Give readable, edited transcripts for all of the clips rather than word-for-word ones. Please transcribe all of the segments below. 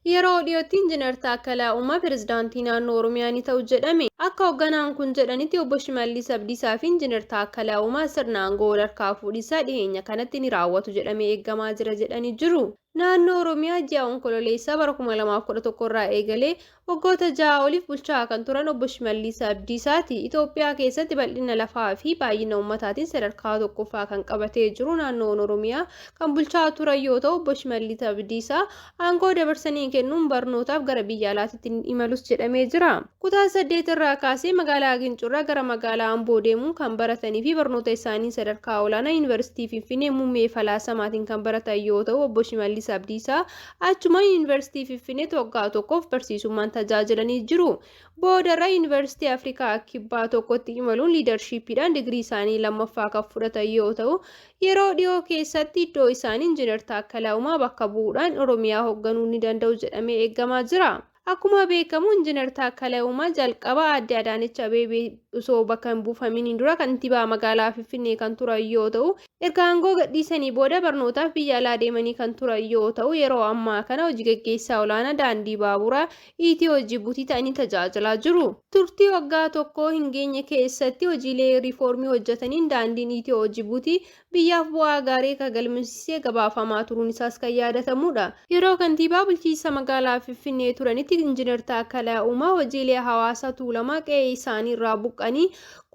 Yeroo dhiyootti Injiinar Taakkalaa Uumaa pirezidaantii naannoo Oromiyaa ni ta'u jedhame. Akka hoogganaan kun jedhanitti obbo Shimallis Abdiisaa fi Injiinar Taakkalaa Uumaa sirna aangoo walharkaa fuudhinsaa dhiyeenya kanatti ni raawwatu jedhamee eegamaa jira jedhanii jiru. Naannoo Oromiyaa ji'a Onkololeessaa bara 2011 irraa eegalee waggoota 6 oliif bulchaa kan turan obbo Shimallis Abdiisaati. Itoophiyaa keessatti bal'ina lafaa fi baay'ina uummataatiin sadarkaa tokkoffaa kan qabatee jiru naannoon Oromiyaa kan bulchaa turan yoo ta'u obbo Shimallis Abdiisaa aangoo dabarsanii kennuun barnootaaf gara biyya alaatti imalus jedhamee jira. Kutaa 8 irraa kaasee magaalaa Gincurraa gara magaalaa Amboo deemuun kan baratanii fi barnoota isaanii sadarkaa olaanaa Yuunivarsiitii Finfinnee muummee falaasamaatiin kan baratan yoo ta'u obbo Shimallis Abdiisaa achuma Yuunivarsiitii Finfinnee waggaa tokkoof barsiisummaan tajaajilanii jiru. Boodarra Yuunivarsiitii Afrikaa Kibbaa tokkotti imaluun liidarshiippiidhaan digirii isaanii lammaffaa kan fudhatan yoo ta'u yeroo dhiyoo keessatti iddoo isaanii Injiinar Taakkalaa Uumaa bakka bu'uudhaan Oromiyaa hoogganuu ni danda'u jedhamee eegamaa jira. Akkuma beekamu Injiinar Taakkalaa Uumaa jalqaba Aadde Adaanech Abeebee osoo bakka hin buufamiin dura kantiibaa magaalaa Finfinnee kan turan yoo ta'u erga aangoo gadhiisanii booda barnootaaf biyya alaa deemanii kan turan yoo ta'u yeroo ammaa kana hojii gaggeessaa olaanaa daandii baaburaa Itiyoo Jibuutii ta'anii tajaajilaa jiru. Turtii waggaa tokko hin geenye keessatti hojiilee riifoormii hojjetaniin daandiin Itiyoo Jibuutii biyyaaf bu'aa gaarii galmeessisee gabaafamaa turuun isaas kan yaadatamudha. Yeroo kantiibaa bulchiinsa magaalaa Finfinnee turanitti Injiinar Taakkalaa Uumaa hojiilee hawaasaa tuulamaa qe'ee isaanii irraa buqqanii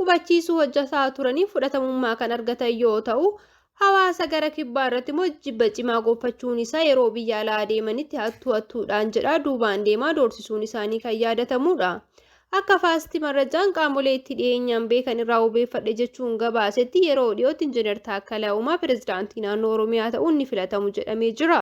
qubachiisuu hojjetaa turanii fudhatamummaa kan argatan yoo ta'u hawaasa gara kibbaa irratti immoo jibba cimaa gonfachuun isaa yeroo biyya alaa deemanitti hattuudhaan jedha duubaan deemaa doorsisuun isaanii kan yaadatamudha. Akka faasti marrajaan qaamolee itti dhiyeenyaan beekan irraa hubeeffadhe jechuun gabaasetti yeroo dhiyootti Injiinar Taakkalaa Uumaa pirezidaantii naannoo Oromiyaa ta'uun ni filatamu jedhamee jira.